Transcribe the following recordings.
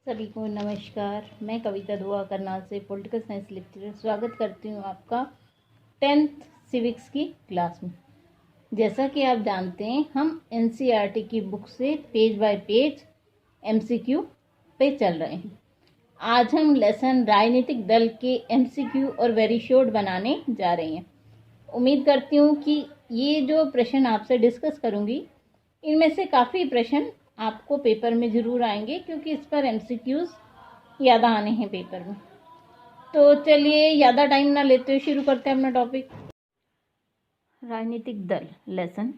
सभी को नमस्कार। मैं कविता दुआ करनाल से पॉलिटिकल साइंस लेक्चरर स्वागत करती हूँ आपका 10th सिविक्स की क्लास में। जैसा कि आप जानते हैं, हम एनसीईआरटी की बुक से पेज बाय पेज एमसीक्यू पे चल रहे हैं। आज हम लेसन राजनीतिक दल के एमसीक्यू और वेरी शॉर्ट बनाने जा रहे हैं। उम्मीद करती हूँ कि ये जो प्रश्न आपसे डिस्कस करूँगी, इनमें से काफ़ी प्रश्न आपको पेपर में ज़रूर आएंगे, क्योंकि इस पर एमसीक्यूज़ ज़्यादा आने हैं पेपर में। तो चलिए ज़्यादा टाइम ना लेते हुए शुरू करते हैं अपना टॉपिक। राजनीतिक दल लेसन।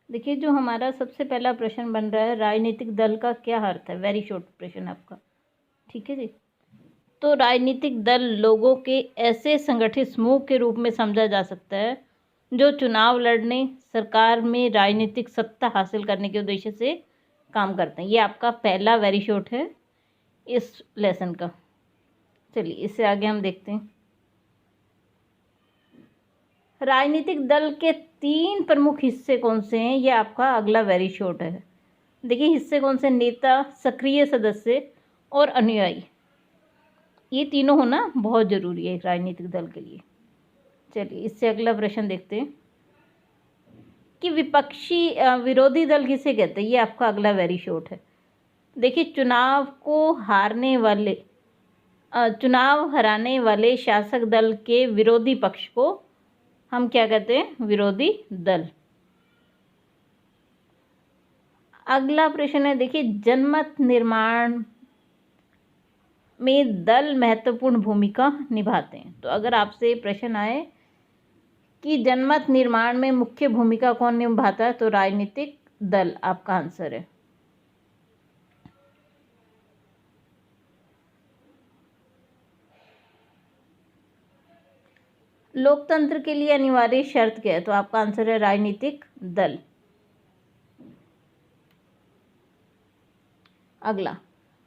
देखिए, जो हमारा सबसे पहला प्रश्न बन रहा है, राजनीतिक दल का क्या अर्थ है। वेरी शॉर्ट प्रश्न आपका, ठीक है जी। तो राजनीतिक दल लोगों के ऐसे संगठित समूह के रूप में समझा जा सकता है जो चुनाव लड़ने, सरकार में राजनीतिक सत्ता हासिल करने के उद्देश्य से काम करते हैं। ये आपका पहला वेरी शॉर्ट है इस लेसन का। चलिए इससे आगे हम देखते हैं। राजनीतिक दल के 3 प्रमुख हिस्से कौन से हैं, ये आपका अगला वेरी शॉर्ट है। देखिए हिस्से कौन से, नेता, सक्रिय सदस्य और अनुयायी। ये तीनों होना बहुत ज़रूरी है एक राजनीतिक दल के लिए। चलिए इससे अगला प्रश्न देखते हैं कि विरोधी दल किसे कहते हैं। ये आपका अगला वेरी शॉर्ट है। देखिए, चुनाव हराने वाले शासक दल के विरोधी पक्ष को हम क्या कहते हैं, विरोधी दल। अगला प्रश्न है, देखिए, जनमत निर्माण में दल महत्वपूर्ण भूमिका निभाते हैं। तो अगर आपसे प्रश्न आए कि जनमत निर्माण में मुख्य भूमिका कौन निभाता है, तो राजनीतिक दल आपका आंसर है। लोकतंत्र के लिए अनिवार्य शर्त क्या है, तो आपका आंसर है राजनीतिक दल। अगला,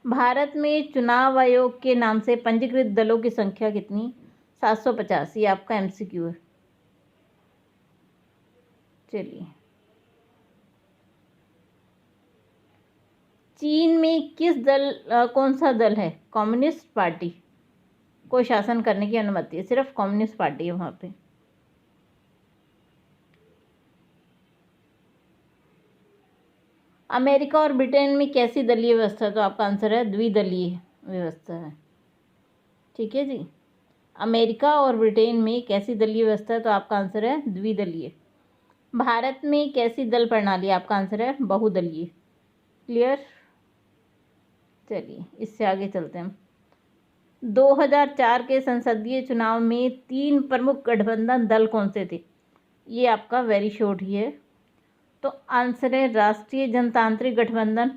भारत में चुनाव आयोग के नाम से पंजीकृत दलों की संख्या कितनी। 750। ये आपका एमसीक्यू है। चलिए, चीन में कौन सा दल है, कम्युनिस्ट पार्टी को शासन करने की अनुमति है। सिर्फ कम्युनिस्ट पार्टी है वहाँ पे। अमेरिका और ब्रिटेन में कैसी दलीय व्यवस्था है, तो आपका आंसर है द्विदलीय व्यवस्था है। ठीक है जी। अमेरिका और ब्रिटेन में कैसी दलीय व्यवस्था है, तो आपका आंसर है द्विदलीय। भारत में कैसी दल प्रणाली, आपका आंसर है बहुदलीय। क्लियर। चलिए इससे आगे चलते हैं हम। 2004 के संसदीय चुनाव में 3 प्रमुख गठबंधन दल कौन से थे। ये आपका वेरी शॉर्ट ही है। तो आंसर है राष्ट्रीय जनतांत्रिक गठबंधन,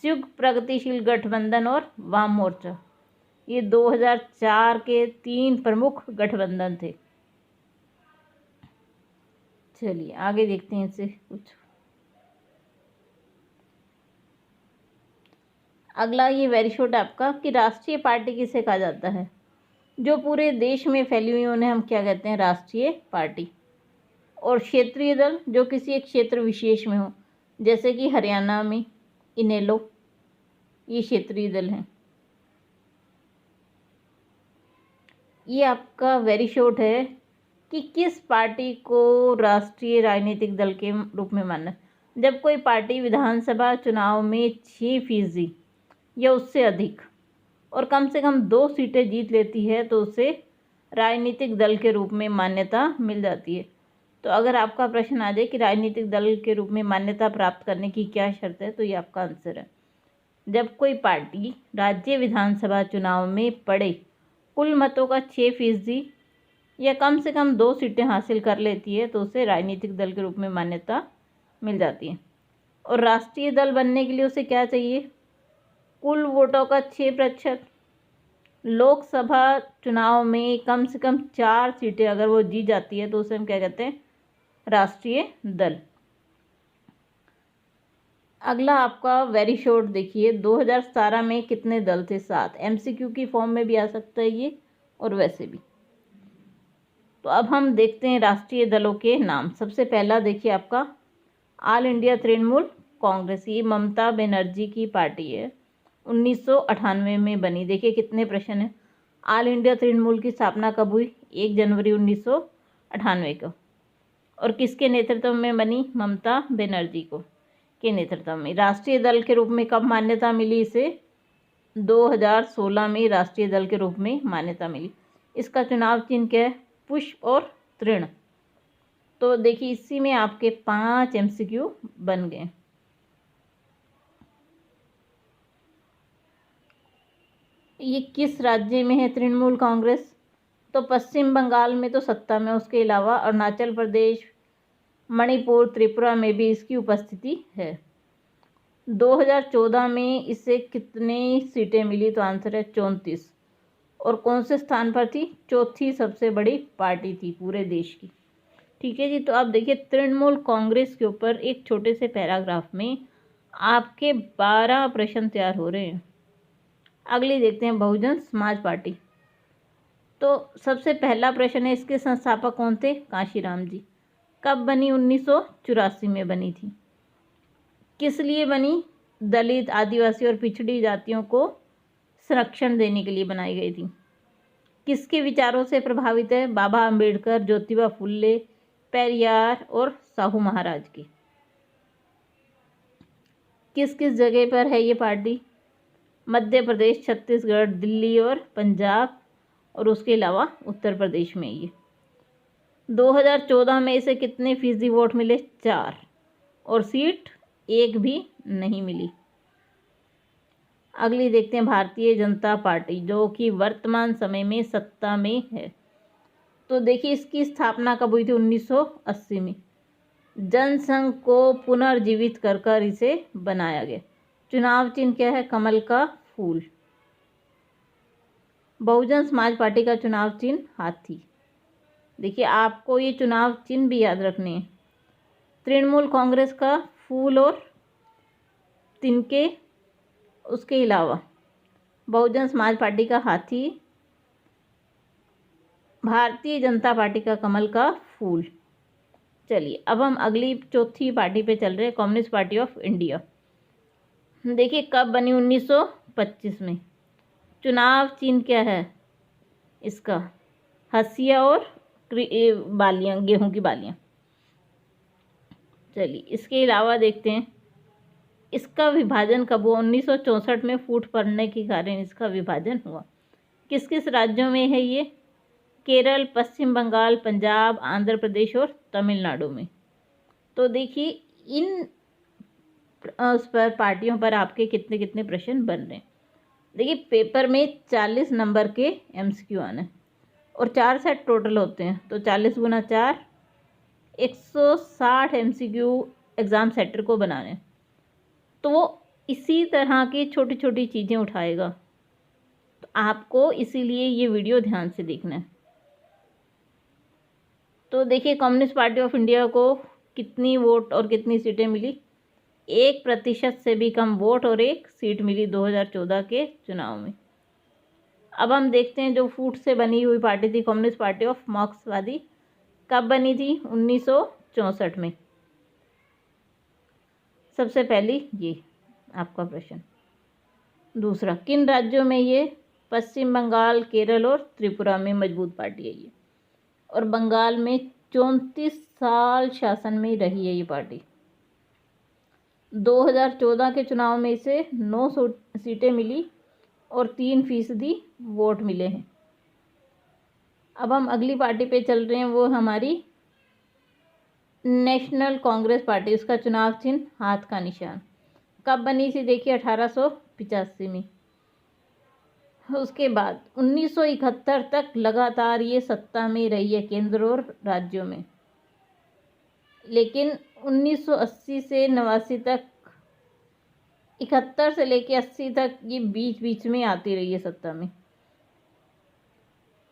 संयुक्त प्रगतिशील गठबंधन और वाम मोर्चा। ये 2004 के 3 प्रमुख गठबंधन थे। चलिए आगे देखते हैं इससे कुछ। अगला ये वेरी शॉर्ट आपका कि राष्ट्रीय पार्टी किसे कहा जाता है। जो पूरे देश में फैली हुई उन्हें हम क्या कहते हैं, राष्ट्रीय पार्टी। और क्षेत्रीय दल जो किसी एक क्षेत्र विशेष में हो, जैसे कि हरियाणा में इनेलो, ये क्षेत्रीय दल हैं। ये आपका वेरी शॉर्ट है कि किस पार्टी को राष्ट्रीय राजनीतिक दल के रूप में माना। जब कोई पार्टी विधानसभा चुनाव में 6% या उससे अधिक और कम से कम 2 सीटें जीत लेती है, तो उसे राजनीतिक दल के रूप में मान्यता मिल जाती है। तो अगर आपका प्रश्न आ जाए कि राजनीतिक दल के रूप में मान्यता प्राप्त करने की क्या शर्त है, तो ये आपका आंसर है जब कोई पार्टी राज्य विधानसभा चुनाव में पड़े कुल मतों का 6% या कम से कम 2 सीटें हासिल कर लेती है, तो उसे राजनीतिक दल के रूप में मान्यता मिल जाती है। और राष्ट्रीय दल बनने के लिए उसे क्या चाहिए, कुल वोटों का 6%, लोकसभा चुनाव में कम से कम 4 सीटें अगर वो जीत जाती है, तो उसे हम क्या कहते हैं, राष्ट्रीय दल। अगला आपका वेरी शॉर्ट देखिए, 2017 में कितने दल थे, 7। एमसीक्यू की फॉर्म में भी आ सकता है ये और वैसे भी। तो अब हम देखते हैं राष्ट्रीय दलों के नाम। सबसे पहला देखिए आपका ऑल इंडिया तृणमूल कांग्रेस, ये ममता बनर्जी की पार्टी है। 1998 में बनी। देखिए कितने प्रश्न हैं। ऑल इंडिया तृणमूल की स्थापना कब हुई? 1 जनवरी 1998 को। और किसके नेतृत्व में बनी? ममता बनर्जी को के नेतृत्व में। राष्ट्रीय दल के रूप में कब मान्यता मिली इसे? 2016 में राष्ट्रीय दल के रूप में मान्यता मिली। इसका चुनाव चिन्ह क्या है? पुष्प और तृण। तो देखिए इसी में आपके 5 MCQ बन गए। ये किस राज्य में है तृणमूल कांग्रेस? तो पश्चिम बंगाल में तो सत्ता में, उसके अलावा अरुणाचल प्रदेश, मणिपुर, त्रिपुरा में भी इसकी उपस्थिति है। 2014 में इसे कितनी सीटें मिली? तो आंसर है 34। और कौन से स्थान पर थी? चौथी सबसे बड़ी पार्टी थी पूरे देश की। ठीक है जी। तो आप देखिए तृणमूल कांग्रेस के ऊपर एक छोटे से पैराग्राफ में आपके 12 प्रश्न तैयार हो रहे हैं। अगली देखते हैं बहुजन समाज पार्टी। तो सबसे पहला प्रश्न है, इसके संस्थापक कौन थे? कांशीराम जी। कब बनी? 1984 में बनी थी। किस लिए बनी? दलित, आदिवासी और पिछड़ी जातियों को संरक्षण देने के लिए बनाई गई थी। किसके विचारों से प्रभावित है? बाबा अंबेडकर, ज्योतिबा फुले, पेरियार और साहू महाराज की। किस किस जगह पर है ये पार्टी? मध्य प्रदेश, छत्तीसगढ़, दिल्ली और पंजाब, और उसके अलावा उत्तर प्रदेश में। ये 2014 में इसे कितने फीसदी वोट मिले? 4। और सीट 1 भी नहीं मिली। अगली देखते हैं भारतीय जनता पार्टी, जो कि वर्तमान समय में सत्ता में है। तो देखिए इसकी स्थापना कब हुई थी? 1980 में। जनसंघ को पुनर्जीवित कर इसे बनाया गया। चुनाव चिन्ह क्या है? कमल का फूल। बहुजन समाज पार्टी का चुनाव चिन्ह हाथी। देखिए आपको ये चुनाव चिन्ह भी याद रखने हैं। तृणमूल कांग्रेस का फूल और तिनके, उसके अलावा बहुजन समाज पार्टी का हाथी, भारतीय जनता पार्टी का कमल का फूल। चलिए अब हम अगली चौथी पार्टी पे चल रहे हैं, कम्युनिस्ट पार्टी ऑफ इंडिया। देखिए कब बनी? 1925 में। चुनाव चिन्ह क्या है इसका? हंसिया और बालियाँ, गेहूं की बालियाँ। चलिए इसके अलावा देखते हैं इसका विभाजन कब हुआ? 1964 में फूट पड़ने के कारण इसका विभाजन हुआ। किस किस राज्यों में है ये? केरल, पश्चिम बंगाल, पंजाब, आंध्र प्रदेश और तमिलनाडु में। तो देखिए इन उस पर पार्टियों पर आपके कितने कितने प्रश्न बन रहे हैं। देखिए पेपर में 40 नंबर के MCQ आने और 4 सेट टोटल होते हैं। तो 40 गुना 4, 160 MCQ एग्ज़ाम सेंटर को बनाने। तो वो इसी तरह की छोटी छोटी चीज़ें उठाएगा। तो आपको इसीलिए ये वीडियो ध्यान से देखना है। तो देखिए कम्युनिस्ट पार्टी ऑफ इंडिया को कितनी वोट और कितनी सीटें मिली? 1% से भी कम वोट और 1 सीट मिली 2014 के चुनाव में। अब हम देखते हैं जो फूट से बनी हुई पार्टी थी कम्युनिस्ट पार्टी ऑफ मार्क्सवादी, कब बनी थी? 1964 में। सबसे पहली ये आपका प्रश्न। दूसरा, किन राज्यों में ये? पश्चिम बंगाल, केरल और त्रिपुरा में मजबूत पार्टी है ये। और बंगाल में 34 साल शासन में रही है ये पार्टी। 2014 के चुनाव में इसे 9 सीटें मिली और 3% वोट मिले हैं। अब हम अगली पार्टी पे चल रहे हैं, वो हमारी नेशनल कांग्रेस पार्टी। उसका चुनाव चिन्ह हाथ का निशान। कब बनी थी? देखिए 1885 में। उसके बाद 1971 तक लगातार ये सत्ता में रही है केंद्र और राज्यों में। लेकिन 1980 से 89 तक, 71 से लेके 80 तक ये बीच बीच में आती रही है सत्ता में।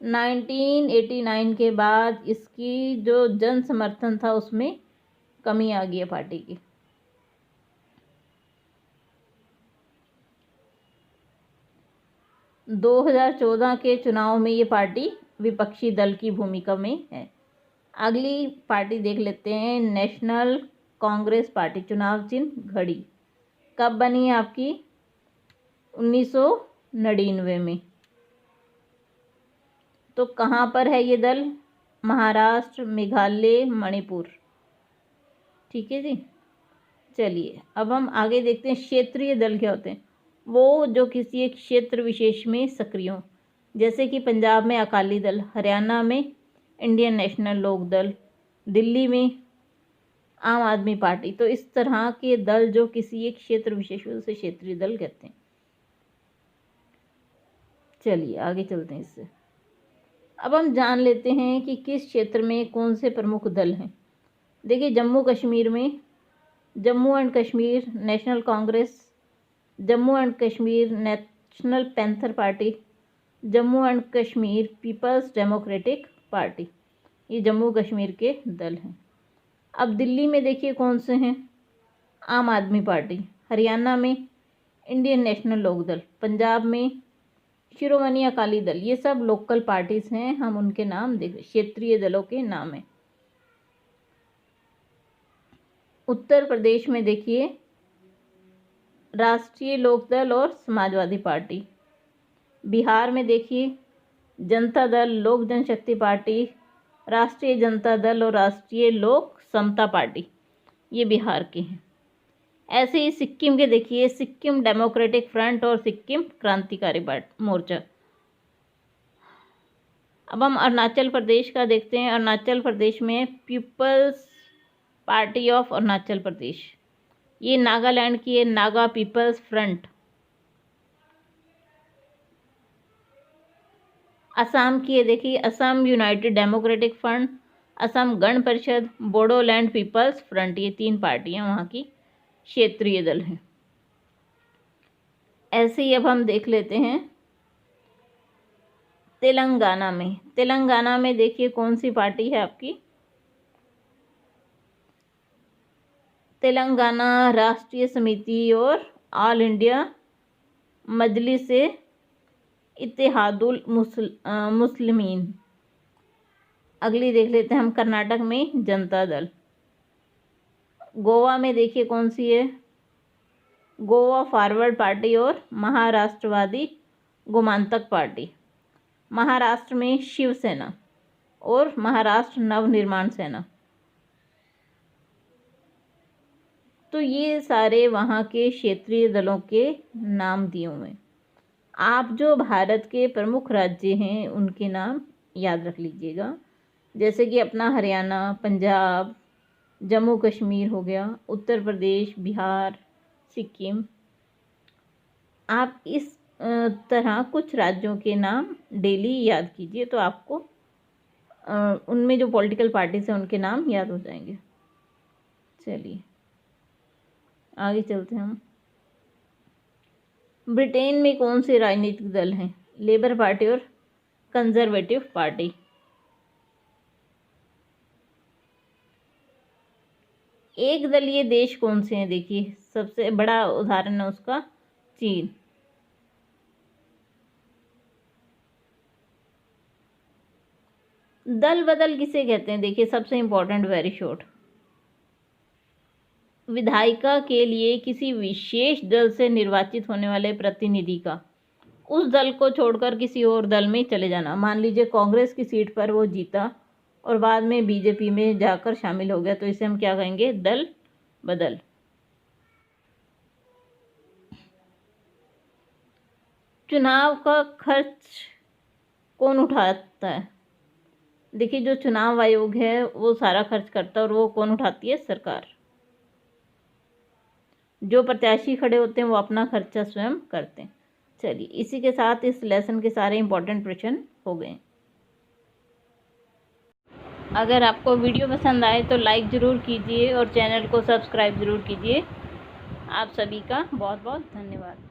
1989 के बाद इसकी जो जन समर्थन था उसमें कमी आ गई है पार्टी की। - 2014 के चुनाव में ये पार्टी विपक्षी दल की भूमिका में है। अगली पार्टी देख लेते हैं, नेशनल कांग्रेस पार्टी। चुनाव चिन्ह घड़ी। कब बनी है आपकी? 1999 में। तो कहाँ पर है ये दल? महाराष्ट्र, मेघालय, मणिपुर। ठीक है जी। चलिए अब हम आगे देखते हैं क्षेत्रीय दल क्या होते हैं। वो जो किसी एक क्षेत्र विशेष में सक्रिय हों, जैसे कि पंजाब में अकाली दल, हरियाणा में इंडियन नेशनल लोक दल, दिल्ली में आम आदमी पार्टी। तो इस तरह के दल जो किसी एक क्षेत्र विशेष में, उसे क्षेत्रीय दल कहते हैं। चलिए आगे चलते हैं इससे। अब हम जान लेते हैं कि किस क्षेत्र में कौन से प्रमुख दल हैं। देखिए जम्मू कश्मीर में Jammu and Kashmir National Congress, Jammu and Kashmir National Panther Party, Jammu and Kashmir People's Democratic Party. ये जम्मू कश्मीर के दल हैं। अब दिल्ली में देखिए कौन से हैं। आम आदमी पार्टी, हरियाणा में इंडियन नेशनल लोक दल, पंजाब में शिरोमणि अकाली दल। ये सब लोकल पार्टीज हैं, हम उनके नाम देख, क्षेत्रीय दलों के नाम हैं। उत्तर प्रदेश में देखिए राष्ट्रीय लोकदल और समाजवादी पार्टी। बिहार में देखिए जनता दल, लोक जनशक्ति पार्टी, राष्ट्रीय जनता दल और राष्ट्रीय लोक समता पार्टी। ये बिहार के हैं। ऐसे ही सिक्किम के देखिए सिक्किम डेमोक्रेटिक फ्रंट और सिक्किम क्रांतिकारी मोर्चा। अब हम अरुणाचल प्रदेश का देखते हैं। अरुणाचल प्रदेश में peoples party of Arunachal Pradesh. ये नागालैंड की है, नागा पीपल्स फ्रंट। असम की है देखिए Assam United democratic front, Assam Gana Parishad, Bodoland peoples front. ये 3 पार्टियां वहाँ की क्षेत्रीय दल हैं। ऐसे ही अब हम देख लेते हैं तेलंगाना में। तेलंगाना में देखिए कौन सी पार्टी है आपकी? तेलंगाना राष्ट्रीय समिति और ऑल इंडिया मजलिस इत्तेहादुल मुस्लिमीन। अगली देख लेते हैं हम कर्नाटक में जनता दल। गोवा में देखिए कौन सी है? गोवा फॉरवर्ड पार्टी और महाराष्ट्रवादी गोमांतक पार्टी। महाराष्ट्र में शिवसेना और महाराष्ट्र नवनिर्माण सेना। तो ये सारे वहाँ के क्षेत्रीय दलों के नाम दिए हुए हैं। आप जो भारत के प्रमुख राज्य हैं उनके नाम याद रख लीजिएगा, जैसे कि अपना हरियाणा, पंजाब, जम्मू कश्मीर हो गया, उत्तर प्रदेश, बिहार, सिक्किम। आप इस तरह कुछ राज्यों के नाम डेली याद कीजिए तो आपको उनमें जो पॉलिटिकल पार्टीज हैं उनके नाम याद हो जाएंगे। चलिए आगे चलते हैं हम। ब्रिटेन में कौन से राजनीतिक दल हैं? लेबर पार्टी और कंजर्वेटिव पार्टी। एक दलीय देश कौन से हैं? देखिए सबसे बड़ा उदाहरण है उसका चीन। दल बदल किसे कहते हैं? देखिए सबसे इंपॉर्टेंट, वेरी शॉर्ट। विधायिका के लिए किसी विशेष दल से निर्वाचित होने वाले प्रतिनिधि का उस दल को छोड़कर किसी और दल में चले जाना। मान लीजिए कांग्रेस की सीट पर वो जीता और बाद में बीजेपी में जाकर शामिल हो गया, तो इसे हम क्या कहेंगे? दल बदल। चुनाव का खर्च कौन उठाता है? देखिए जो चुनाव आयोग है वो सारा खर्च करता है और वो कौन उठाती है? सरकार। जो प्रत्याशी खड़े होते हैं वो अपना खर्चा स्वयं करते हैं। चलिए इसी के साथ इस लेसन के सारे इंपॉर्टेंट प्रश्न हो गए। अगर आपको वीडियो पसंद आए तो लाइक ज़रूर कीजिए और चैनल को सब्सक्राइब ज़रूर कीजिए। आप सभी का बहुत बहुत धन्यवाद।